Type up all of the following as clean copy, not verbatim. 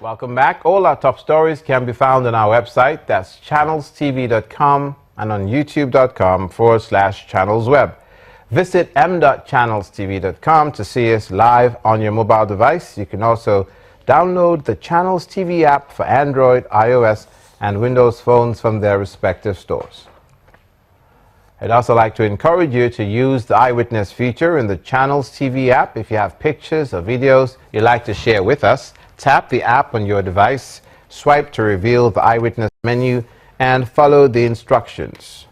Welcome back. All our top stories can be found on our website. That's channelstv.com and on youtube.com/channelsweb. Visit m.channelstv.com to see us live on your mobile device. You can also download the Channels TV app for Android, iOS, and Windows phones from their respective stores. I'd also like to encourage you to use the Eyewitness feature in the Channels TV app. If you have pictures or videos you'd like to share with us, tap the app on your device, swipe to reveal the Eyewitness menu, and follow the instructions.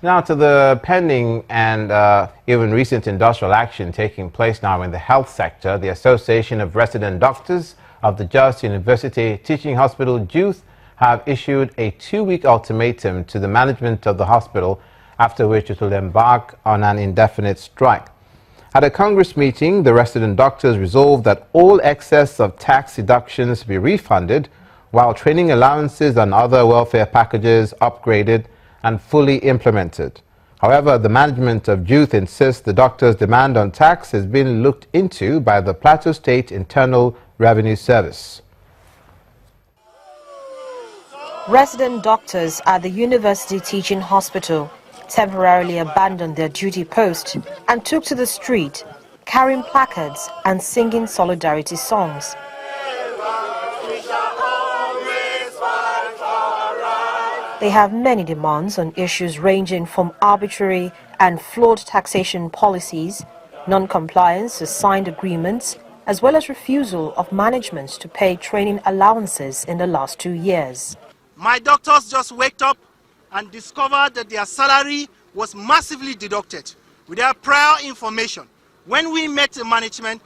Now to the pending and even recent industrial action taking place now in the health sector. The Association of Resident Doctors of the Jos University Teaching Hospital, JUTH, have issued a 2-week ultimatum to the management of the hospital, after which it will embark on an indefinite strike. At a Congress meeting, the resident doctors resolved that all excess of tax deductions be refunded, while training allowances and other welfare packages upgraded and fully implemented. However, the management of JUTH insists the doctors' demand on tax has been looked into by the Plateau State Internal Revenue Service. Resident doctors at the University Teaching Hospital temporarily abandoned their duty post and took to the street, carrying placards and singing solidarity songs. They have many demands on issues ranging from arbitrary and flawed taxation policies, non-compliance with signed agreements, as well as refusal of management to pay training allowances in the last 2 years. My doctors just waked up and discovered that their salary was massively deducted without prior information. When we met the management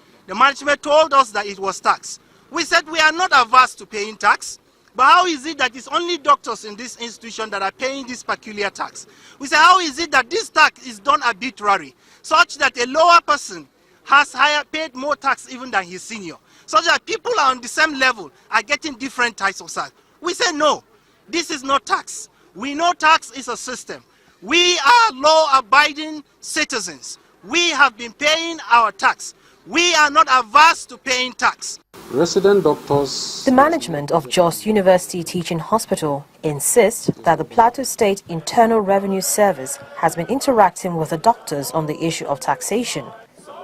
told us that it was tax. We said we are not averse to paying tax, but how is it that it's only doctors in this institution that are paying this peculiar tax? We said, how is it that this tax is done arbitrarily, such that a lower person has paid more tax even than his senior, such that people are on the same level are getting different types of tax? We said no. This is not tax. We know tax is a system. We are law-abiding citizens. We have been paying our tax. We are not averse to paying tax. Resident doctors. The management of Jos University Teaching Hospital insists that the Plateau State Internal Revenue Service has been interacting with the doctors on the issue of taxation,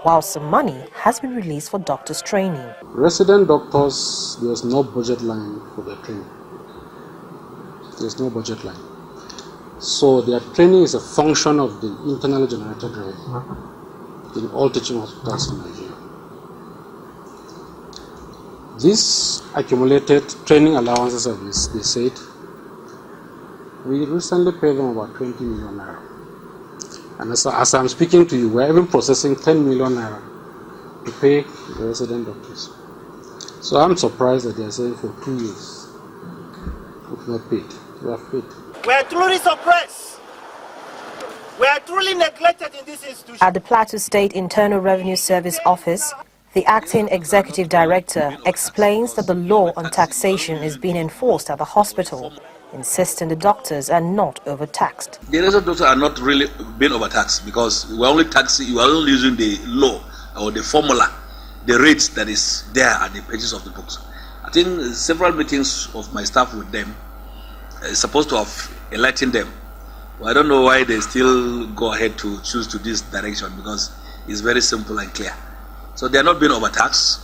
while some money has been released for doctors' training. Resident doctors, there's no budget line for their training. There's no budget line. So their training is a function of the internally generated revenue in all teaching hospitals in Nigeria. These accumulated training allowances, as they said, we recently paid them about 20 million naira. And as I'm speaking to you, we're even processing 10 million naira to pay the resident doctors. So I'm surprised that they're saying for 2 years we've not paid. We have paid. We are truly suppressed. We are truly neglected in this institution. At the Plateau State Internal Revenue Service office, the acting executive director explains that the law on taxation is being enforced at the hospital, insisting the doctors are not overtaxed. The resident doctors are not really being overtaxed because we're only using the law or the formula, the rates that is there at the pages of the books. I think several meetings of my staff with them is supposed to have enlightened them. Well, I don't know why they still go ahead to choose to this direction, because it's very simple and clear. So they are not being overtaxed.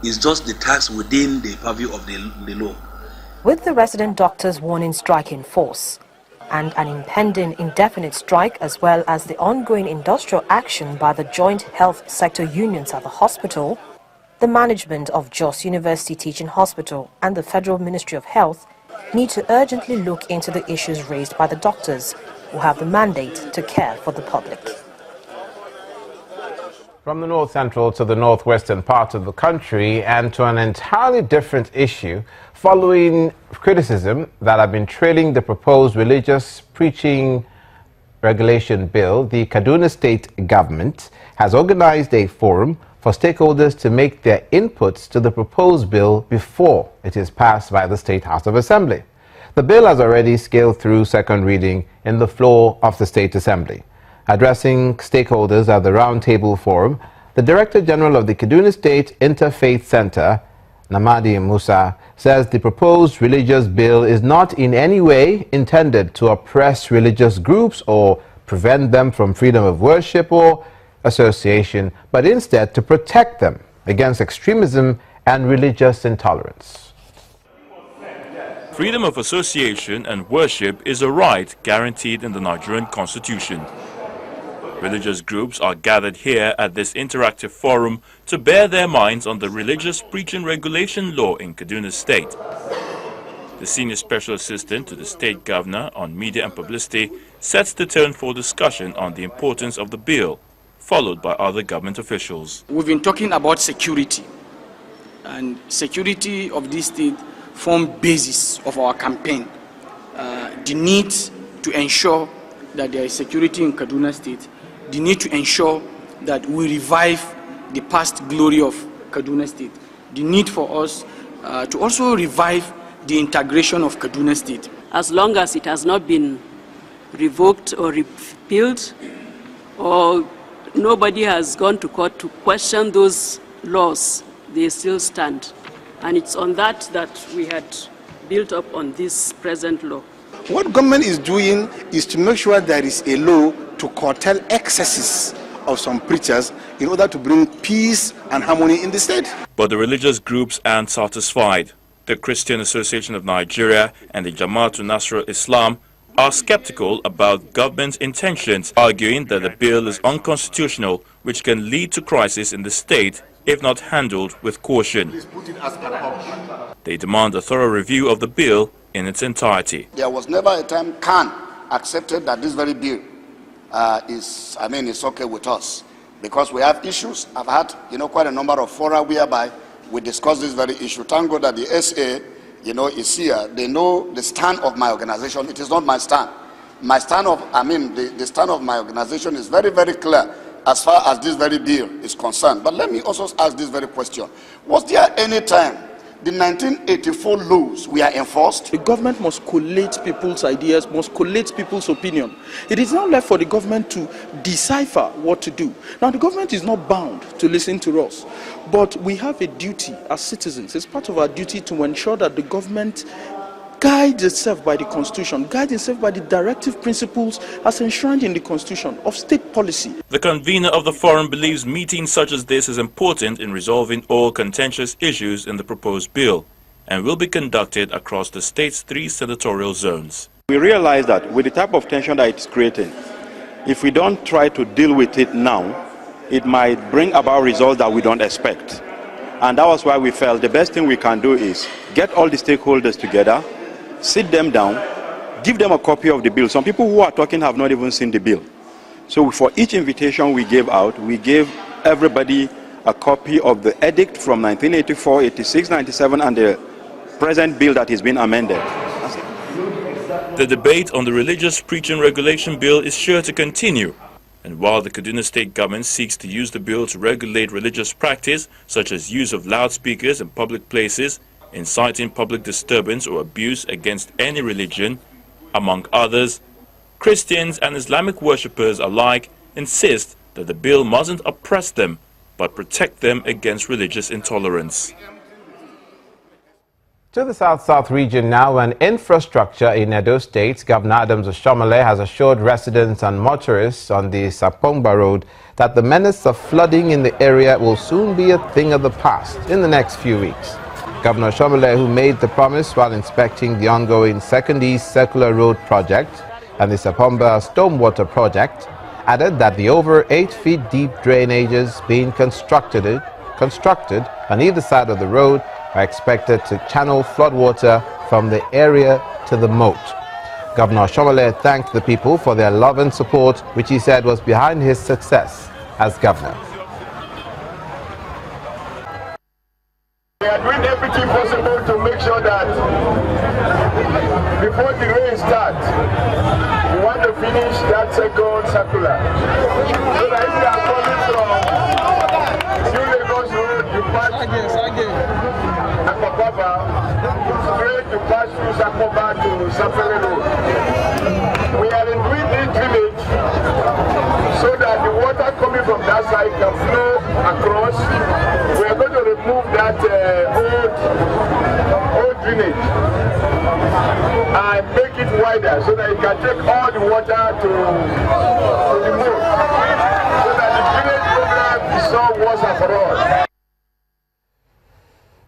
It's just the tax within the purview of the law. With the resident doctors warning strike in force and an impending indefinite strike, as well as the ongoing industrial action by the joint health sector unions at the hospital, the management of Jos University Teaching Hospital and the Federal Ministry of Health need to urgently look into the issues raised by the doctors, who have the mandate to care for the public. From the north central to the northwestern part of the country, and to an entirely different issue, following criticism that have been trailing the proposed religious preaching regulation bill, the Kaduna State government has organized a forum for stakeholders to make their inputs to the proposed bill before it is passed by the State House of Assembly. The bill has already scaled through second reading in the floor of the State Assembly. Addressing stakeholders at the Roundtable Forum, the Director General of the Kaduna State Interfaith Center, Namadi Musa, says the proposed religious bill is not in any way intended to oppress religious groups or prevent them from freedom of worship or association, but instead to protect them against extremism and religious intolerance. Freedom of association and worship is a right guaranteed in the Nigerian Constitution. Religious groups are gathered here at this interactive forum to bear their minds on the religious preaching regulation law in Kaduna State. The Senior Special Assistant to the State Governor on Media and Publicity sets the tone for discussion on the importance of the bill, followed by other government officials. We've been talking about security, and security of this state form basis of our campaign. The need to ensure that there is security in Kaduna State, the need to ensure that we revive the past glory of Kaduna State, the need for us to also revive the integration of Kaduna State. As long as it has not been revoked or repealed, or nobody has gone to court to question those laws, they still stand. And it's on that we had built up on this present law. What government is doing is to make sure there is a law to curtail excesses of some preachers in order to bring peace and harmony in the state. But the religious groups aren't satisfied. The Christian Association of Nigeria and the Jamaatul Nasrul Islam are skeptical about government's intentions, arguing that the bill is unconstitutional, which can lead to crisis in the state if not handled with caution. They demand a thorough review of the bill in its entirety. There was never a time CAN accepted that this very bill is okay with us, because we have issues. I've had, quite a number of fora whereby we discuss this very issue. Thank God that the SA, is here. They know the stand of my organization. It is not my stand. My stand of, the stand of my organization is very, very clear as far as this very bill is concerned. But let me also ask this very question. Was there any time the 1984 laws were enforced? The government must collate people's ideas, must collate people's opinion. It is now left for the government to decipher what to do. Now, the government is not bound to listen to us, but we have a duty as citizens. It's part of our duty to ensure that the government guides itself by the Constitution, guides itself by the directive principles as enshrined in the Constitution of state policy. The convener of the forum believes meetings such as this is important in resolving all contentious issues in the proposed bill and will be conducted across the state's 3 senatorial zones. We realize that with the type of tension that it's creating, if we don't try to deal with it now, it might bring about results that we don't expect. And that was why we felt the best thing we can do is get all the stakeholders together, sit them down, give them a copy of the bill. Some people who are talking have not even seen the bill. So for each invitation we gave out, we gave everybody a copy of the edict from 1984, 86, 97, and the present bill that has been amended. The debate on the religious preaching regulation bill is sure to continue. And while the Kaduna State government seeks to use the bill to regulate religious practice, such as use of loudspeakers in public places, inciting public disturbance or abuse against any religion, among others, Christians and Islamic worshippers alike insist that the bill mustn't oppress them, but protect them against religious intolerance. To the South-South region now, and infrastructure in Edo State, Governor Adams Oshiomhole has assured residents and motorists on the Sapongba Road that the menace of flooding in the area will soon be a thing of the past in the next few weeks. Governor Oshiomhole, who made the promise while inspecting the ongoing Second East Circular Road project and the Sapongba Stormwater project, added that the over 8 feet deep drainages being constructed on either side of the road are expected to channel floodwater from the area to the moat. Governor Oshiomhole thanked the people for their love and support, which he said was behind his success as governor. We are doing everything possible to make sure that before the rain starts, we want to finish that second circular. So that if you are coming from New Lagos Road, you pass Akopaba, straight to pass through Sakoba to Sapele Road. We are doing this village so that the water coming from that side can flow across. We are going to remove that old divider so that it can take all the water to the moon. So that the village program is solved once and for all.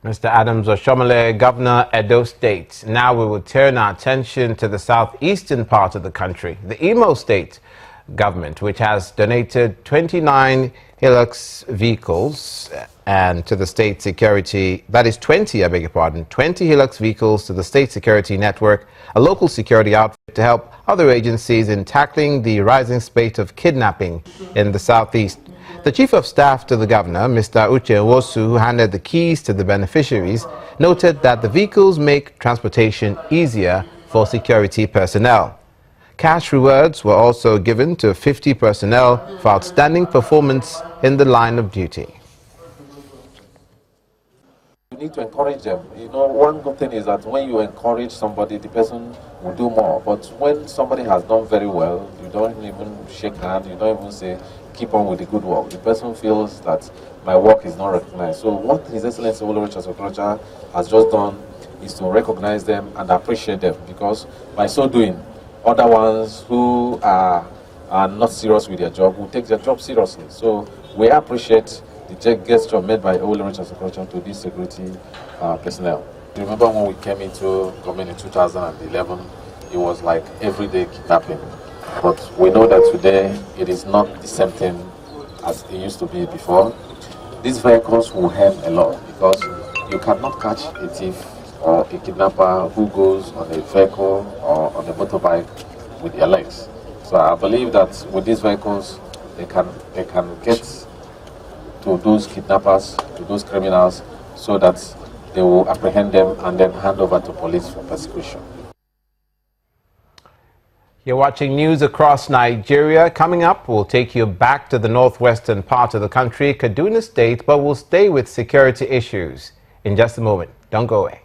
Mr. Adams Oshomole, Governor, Edo State. Now we will turn our attention to the southeastern part of the country, the Imo State government, which has donated 29 Hilux vehicles and to the state security, that is 20, I beg your pardon, 20 Hilux vehicles to the state security network, a local security outfit to help other agencies in tackling the rising spate of kidnapping in the southeast. The Chief of Staff to the Governor, Mr. Uche Nwosu, who handed the keys to the beneficiaries, noted that the vehicles make transportation easier for security personnel. Cash rewards were also given to 50 personnel for outstanding performance in the line of duty. You need to encourage them. You know, one good thing is that when you encourage somebody, the person will do more. But when somebody has done very well, you don't even shake hands, you don't even say, keep on with the good work. The person feels that my work is not recognized. So what His Excellency Olori has just done is to recognize them and appreciate them, because by so doing, other ones who are not serious with their job will take their job seriously. So we appreciate the gesture made by Olori to these security personnel. Remember when we came into government in 2011, it was like everyday kidnapping. But we know that today it is not the same thing as it used to be before. These vehicles will help a lot, because you cannot catch a thief or a kidnapper who goes on a vehicle or on a motorbike with their legs. So I believe that with these vehicles, they can get to those kidnappers, to those criminals, so that they will apprehend them and then hand over to police for persecution. You're watching news across Nigeria. Coming up, we'll take you back to the northwestern part of the country, Kaduna State, but we'll stay with security issues in just a moment. Don't go away.